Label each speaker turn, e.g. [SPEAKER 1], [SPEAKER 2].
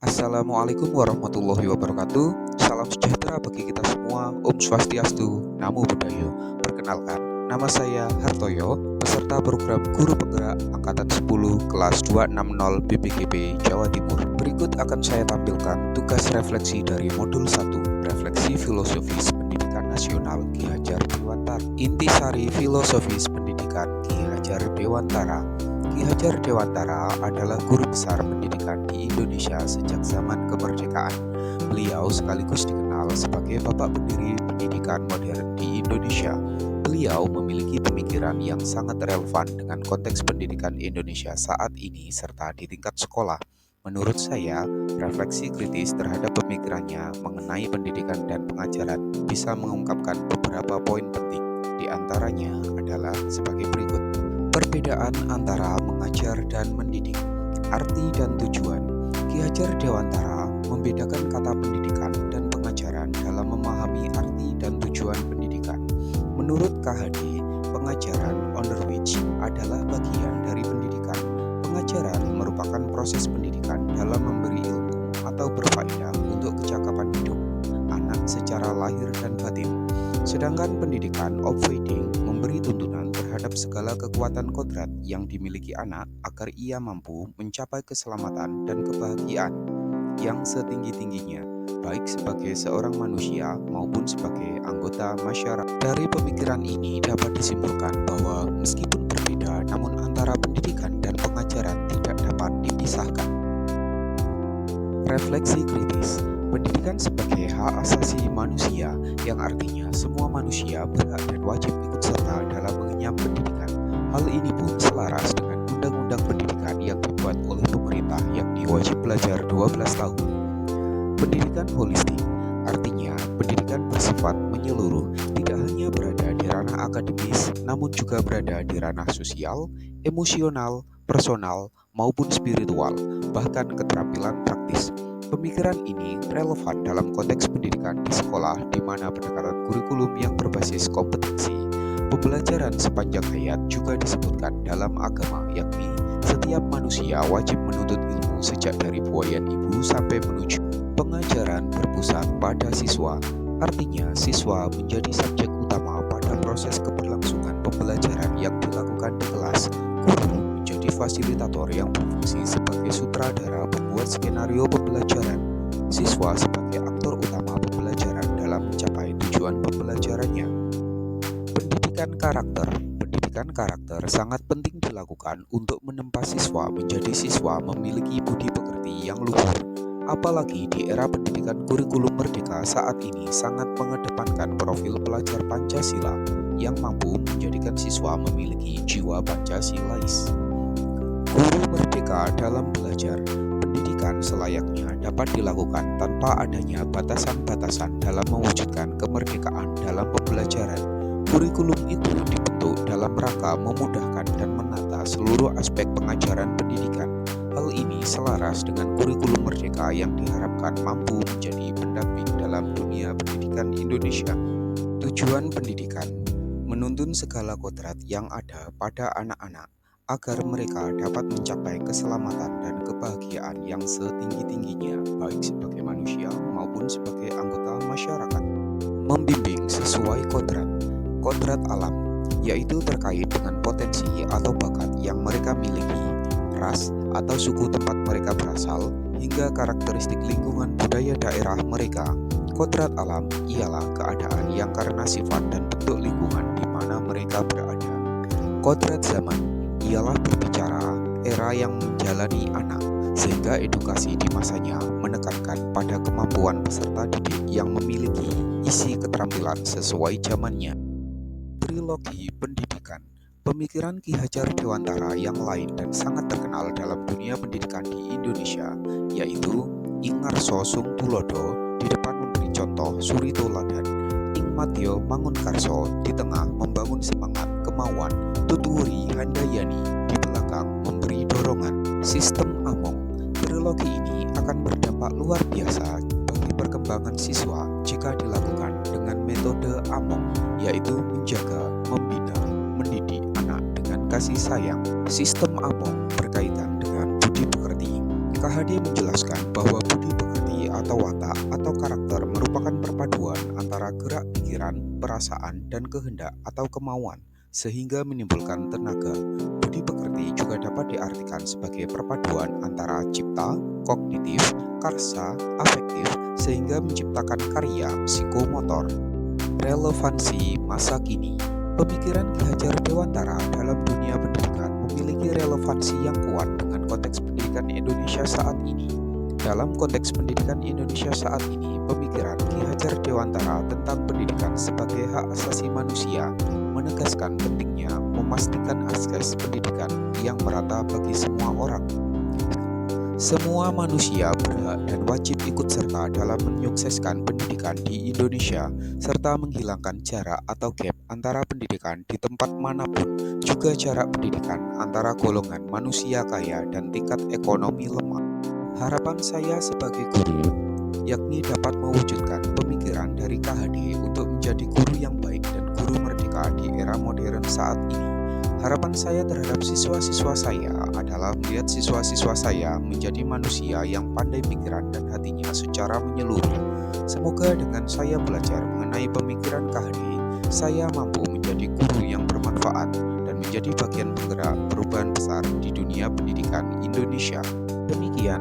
[SPEAKER 1] Assalamualaikum warahmatullahi wabarakatuh. Salam sejahtera bagi kita semua. Om Swastiastu, Namo Buddhaya. Perkenalkan, nama saya Hartoyo, peserta program Guru Penggerak Angkatan 10 kelas 260 BPGP Jawa Timur. Berikut akan saya tampilkan tugas refleksi dari modul 1, Refleksi Filosofis Pendidikan Nasional Ki Hajar Dewantara. Intisari filosofis pendidikan Ki Hajar Dewantara. Ki Hajar Dewantara adalah guru besar pendidikan di Indonesia sejak zaman kemerdekaan. Beliau sekaligus dikenal sebagai bapak pendiri pendidikan modern di Indonesia. Beliau memiliki pemikiran yang sangat relevan dengan konteks pendidikan Indonesia saat ini serta di tingkat sekolah. Menurut saya, refleksi kritis terhadap pemikirannya mengenai pendidikan dan pengajaran bisa mengungkapkan beberapa poin penting. Di antaranya adalah sebagai berikut. Perbedaan antara mengajar dan mendidik. Arti dan tujuan. Ki Hajar Dewantara membedakan kata pendidikan dan pengajaran dalam memahami arti dan tujuan pendidikan. Menurut KHD, pengajaran under which adalah bagian dari pendidikan. Pengajaran merupakan proses pendidikan dalam memberi ilmu atau berfaedah untuk kecakapan hidup anak secara lahir dan batin. Sedangkan pendidikan obfeeding memberi tuntunan terhadap segala kekuatan kodrat yang dimiliki anak agar ia mampu mencapai keselamatan dan kebahagiaan yang setinggi-tingginya, baik sebagai seorang manusia maupun sebagai anggota masyarakat. Dari pemikiran ini dapat disimpulkan bahwa meskipun berbeda, namun antara pendidikan dan pengajaran tidak dapat dipisahkan. Refleksi kritis. Pendidikan sebagai hak asasi manusia, yang artinya semua manusia berhak dan wajib ikut serta dalam mengenyam pendidikan. Hal ini pun selaras dengan undang-undang pendidikan yang dibuat oleh pemerintah, yakni wajib belajar 12 tahun. Pendidikan holistik, artinya pendidikan bersifat menyeluruh, tidak hanya berada di ranah akademis, namun juga berada di ranah sosial, emosional, personal, maupun spiritual, bahkan keterampilan praktis. Pemikiran ini relevan dalam konteks pendidikan di sekolah, di mana pendekatan kurikulum yang berbasis kompetensi pembelajaran sepanjang hayat juga disebutkan dalam agama, yakni setiap manusia wajib menuntut ilmu sejak dari buayan ibu sampai menuju. Pengajaran berpusat pada siswa, artinya siswa menjadi subjek utama pada proses keberlangsungan pembelajaran yang dilakukan di kelas. Guru menjadi fasilitator yang berfungsi sebagai sutradara pembuat skenario pembelajaran. Siswa sebagai aktor utama pembelajaran dalam mencapai tujuan pembelajarannya. Pendidikan karakter. Pendidikan karakter sangat penting dilakukan untuk menempa siswa menjadi siswa memiliki budi pekerti yang luhur. Apalagi di era pendidikan kurikulum merdeka saat ini sangat mengedepankan profil pelajar Pancasila yang mampu menjadikan siswa memiliki jiwa Pancasilais. Guru merdeka dalam belajar. Pendidikan selayaknya dapat dilakukan tanpa adanya batasan-batasan dalam mewujudkan kemerdekaan dalam pembelajaran. Kurikulum itu dibentuk dalam rangka memudahkan dan menata seluruh aspek pengajaran pendidikan. Hal ini selaras dengan kurikulum merdeka yang diharapkan mampu menjadi pendamping dalam dunia pendidikan Indonesia. Tujuan pendidikan menuntun segala kodrat yang ada pada anak-anak agar mereka dapat mencapai keselamatan dan kebahagiaan yang setinggi-tingginya, baik sebagai manusia maupun sebagai anggota masyarakat. Membimbing sesuai kodrat alam, yaitu terkait dengan potensi atau bakat yang mereka miliki, ras atau suku tempat mereka berasal, hingga karakteristik lingkungan budaya daerah mereka. Kodrat alam ialah keadaan yang karena sifat dan bentuk lingkungan di mana mereka berada. Kodrat zaman ialah berbicara era yang menjalani anak, sehingga edukasi di masanya menekankan pada kemampuan peserta didik yang memiliki isi keterampilan sesuai zamannya. Trilogi pendidikan. Pemikiran Ki Hajar Dewantara yang lain dan sangat terkenal dalam dunia pendidikan di Indonesia, yaitu Ing Ngarso Sung Tulodo di depan memberi contoh suri toladan, Ing Madya Mangunkarso di tengah membangun semangat kemauan, Tuturi Handayani di belakang memberi dorongan. Sistem Among. Trilogi ini akan berdampak luar biasa bagi perkembangan siswa jika dilakukan dengan metode Among, yaitu menjaga, membina, mendidik anak dengan kasih sayang. Sistem Among berkaitan dengan budi pekerti. KHD menjelaskan bahwa budi pekerti atau watak atau karakter merupakan perpaduan antara gerak pikiran, perasaan, dan kehendak atau kemauan, sehingga menimbulkan tenaga. Budi pekerti juga dapat diartikan sebagai perpaduan antara cipta, kognitif, karsa, afektif, sehingga menciptakan karya psikomotor. Relevansi masa kini. Pemikiran Ki Hajar Dewantara dalam dunia pendidikan memiliki relevansi yang kuat dengan konteks pendidikan Indonesia saat ini. Dalam konteks pendidikan Indonesia saat ini, pemikiran Ki Hajar Dewantara tentang pendidikan sebagai hak asasi manusia menegaskan pentingnya memastikan akses pendidikan yang merata bagi semua orang. Semua manusia berhak dan wajib ikut serta dalam menyukseskan pendidikan di Indonesia, serta menghilangkan jarak atau gap antara pendidikan di tempat manapun, juga jarak pendidikan antara golongan manusia kaya dan tingkat ekonomi lemah. Harapan saya sebagai guru, yakni dapat mewujudkan pemikiran dari KHD untuk menjadi guru yang baik dan guru merdeka di era modern saat ini. Harapan saya terhadap siswa-siswa saya adalah melihat siswa-siswa saya menjadi manusia yang pandai pikiran dan hatinya secara menyeluruh. Semoga dengan saya belajar mengenai pemikiran KHD, saya mampu menjadi guru yang bermanfaat dan menjadi bagian penggerak perubahan besar di dunia pendidikan Indonesia.